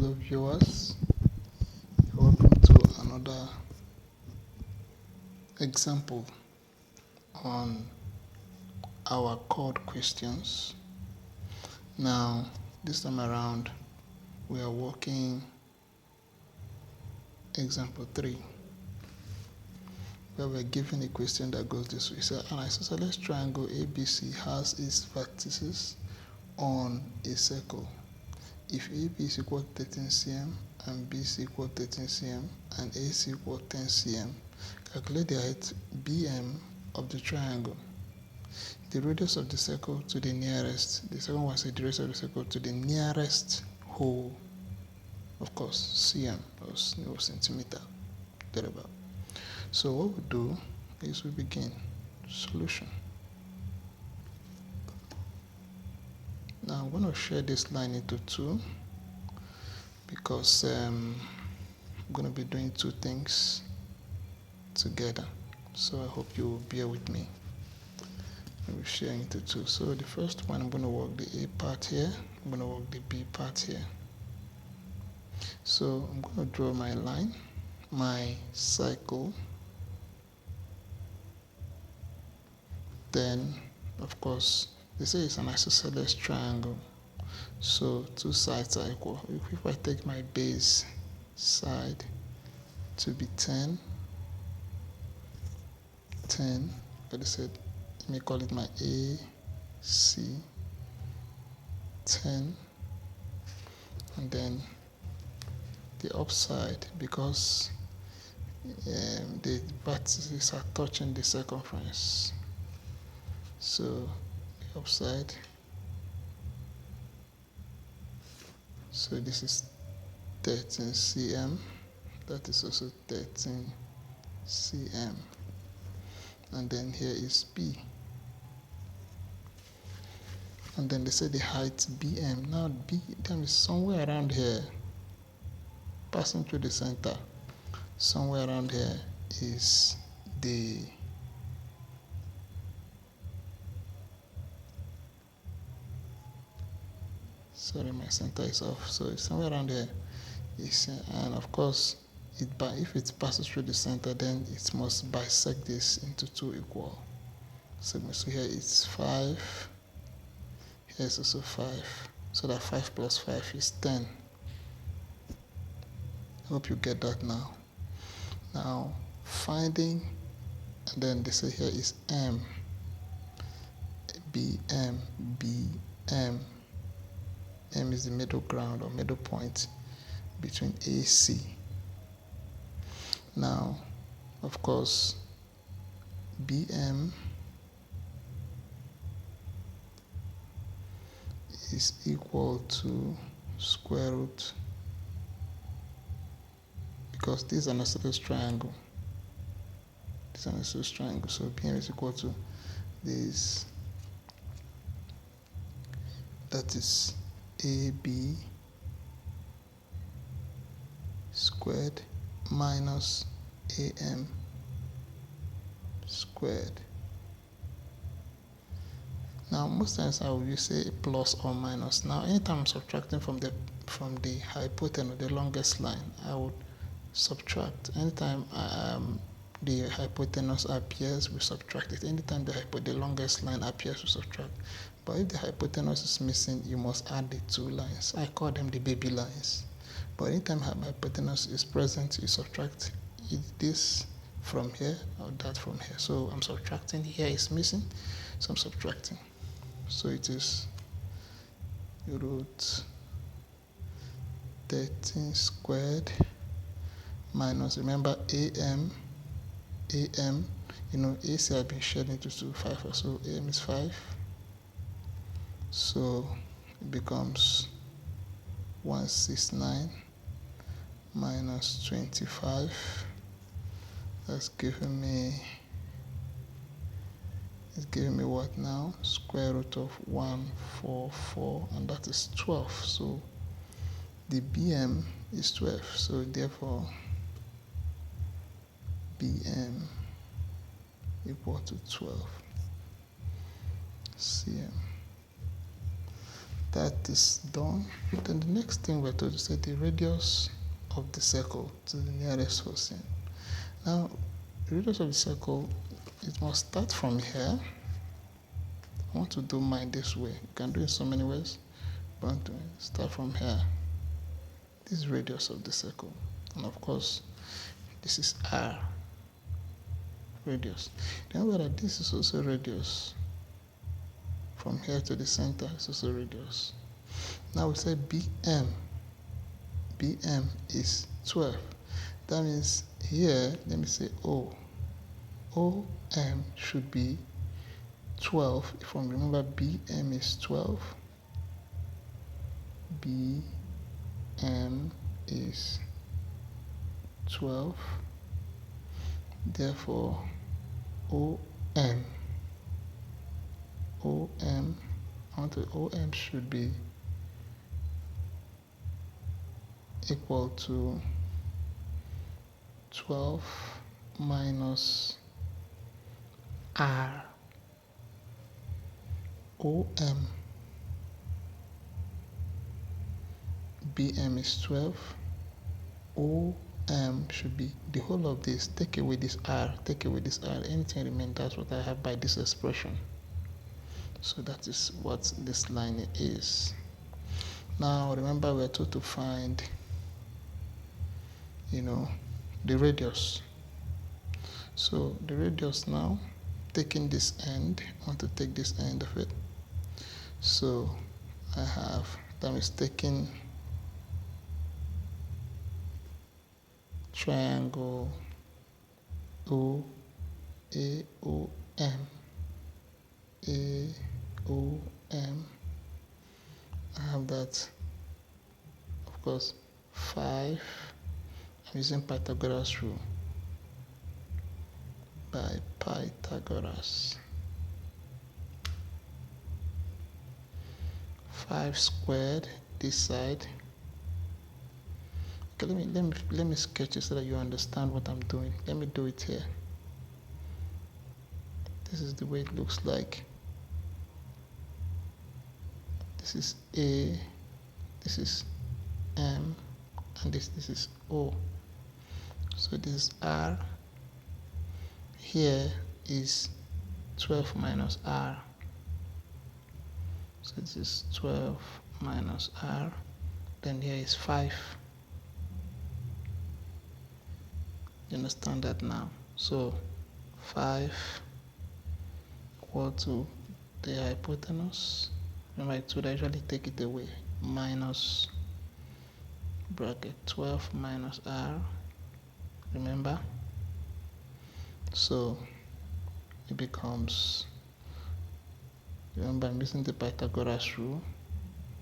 fellow viewers. Welcome to another example on our chord questions. Now, this time around, we are working example 3, where we're given a question that goes this way. So, an isosceles triangle ABC has its vertices on a circle. If AB is equal to 13 cm and BC equal to 13 cm and AC equal to 10 cm, calculate the height BM of the triangle. The radius of the circle to the nearest, the second one says the radius of the circle to the nearest hole, of course, cm or centimeter, thereabout. So what we do is we begin solution. Now I'm going to share this line into two because I'm going to be doing two things together. So I hope you will bear with me. I will share into two. So the first one, I'm going to work the A part here. I'm going to work the B part here. So I'm going to draw my line, my cycle. Then, of course, they say it's an isosceles triangle. So two sides are equal. If I take my base side to be 10, but I said, let me call it my A, C, 10, and then the upside, because the vertices are touching the circumference. So the upside, so this is 13 cm, that is also 13 cm, and then here is B. And then they say the height BM. Now BM is somewhere around here, passing through the center. Somewhere around here is the my center is off. So it's somewhere around here. And of course, if it passes through the center, then it must bisect this into two equal segments. So here it's 5. Here is also 5. So that 5 plus 5 is 10. I hope you get that now. Now, finding, and then they say here is M, BM, BM. M is the middle ground or middle point between AC. Now, of course, BM is equal to square root, because this is an isosceles triangle. This is an isosceles triangle, so BM is equal to this, that is AB squared minus AM squared. Now most times I will say plus or minus. Now anytime I'm subtracting from the hypotenuse, the longest line, I would subtract. Anytime the hypotenuse appears, we subtract it. Anytime the longest line appears, we subtract. But if the hypotenuse is missing, you must add the two lines. I call them the baby lines. But anytime hypotenuse is present, you subtract this from here or that from here. So I'm subtracting. Here is missing, so I'm subtracting. So it is root 13 squared minus, remember, AM, AC has been shared into 5, so AM is 5. So it becomes 169 minus 25. That's giving me, it's giving me what now? Square root of 144, and that is 12. So the BM is 12. So therefore, BM equal to 12 cm. that is done, then the next thing we're told to say the radius of the circle to the nearest foci. Now, the radius of the circle, it must start from here. I want to do mine this way. You can do it so many ways. But I want to start from here. This is radius of the circle. And of course, this is R, radius. Remember that this is also radius. From here to the center is also radius. Now we say BM. BM is 12. That means here, let me say O. OM should be 12. If I remember, BM is 12. BM is 12. Therefore, OM should be equal to 12 minus R. BM is 12. OM should be the whole of this. Take away this R, take away this R. Anything remains, that's what I have by this expression. So that is what this line is. Now remember, we're told to find, the radius. So the radius now, taking this end, I want to take this end of it. So I have, that is taking triangle OAOM. AOM. I have that, of course, 5. I'm using Pythagoras rule. By Pythagoras. 5 squared this side. Okay, let me sketch it so that you understand what I'm doing. Let me do it here. This is the way it looks like. This is A, this is M, and this is O. So this is R. Here is 12 minus R. So this is 12 minus R. Then here is 5. You understand that now? So 5 equal to the hypotenuse. Remember, it would actually take it away. Minus bracket 12 minus R. Remember? So it becomes, remember, I'm using the Pythagoras rule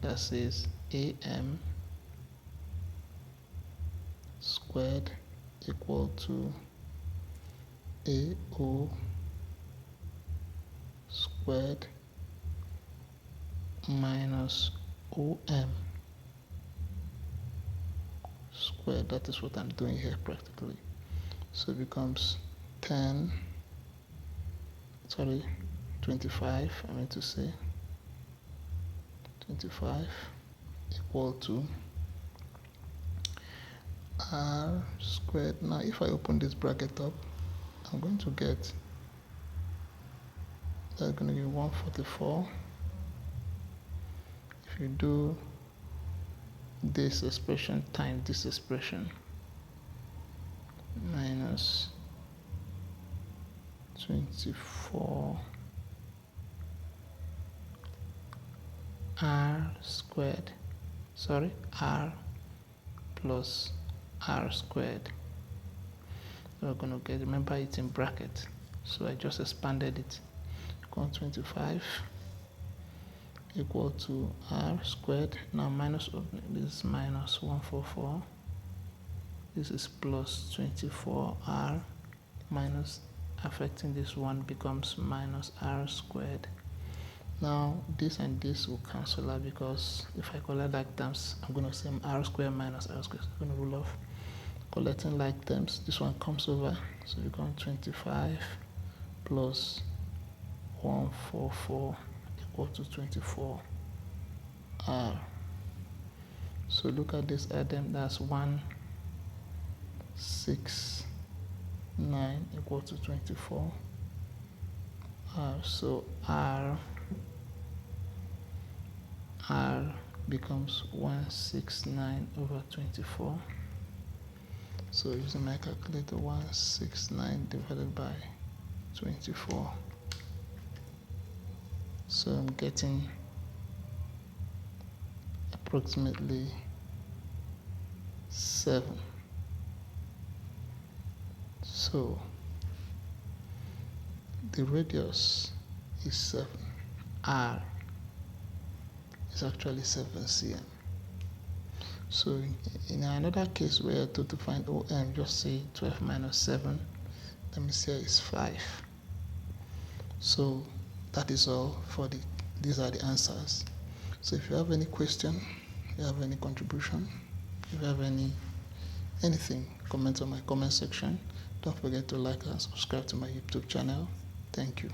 that says AM squared equal to AO squared minus OM squared. That is what I'm doing here practically. So it becomes 25, I meant to say 25 equal to R squared. Now if I open this bracket up, I'm going to get, that's going to be 144. If you do this expression times this expression, minus 24 R squared, R plus R squared. We're going to get, remember it's in bracket, so I just expanded it. 25 equal to R squared. Now minus, this is minus 144. This is plus 24R minus, affecting this one becomes minus R squared. Now this and this will cancel out, because if I collect like terms, I'm going to say R squared minus R squared. I'm going to rule off collecting like terms. This one comes over, so it becomes 25 plus 144 equal to 24 R. So look at this item, that's 169 equal to 24 R. So R becomes 169 over 24. So using my calculator, 169 divided by 24. So I'm getting approximately 7. So the radius is 7. R is actually 7 cm. So in another case where you're told to find OM, just say 12 minus 7. Let me say it's 5. So that is all for these are the answers. So if you have any question, if you have any contribution, if you have anything, comment on my comment section. Don't forget to like and subscribe to my YouTube channel. Thank you.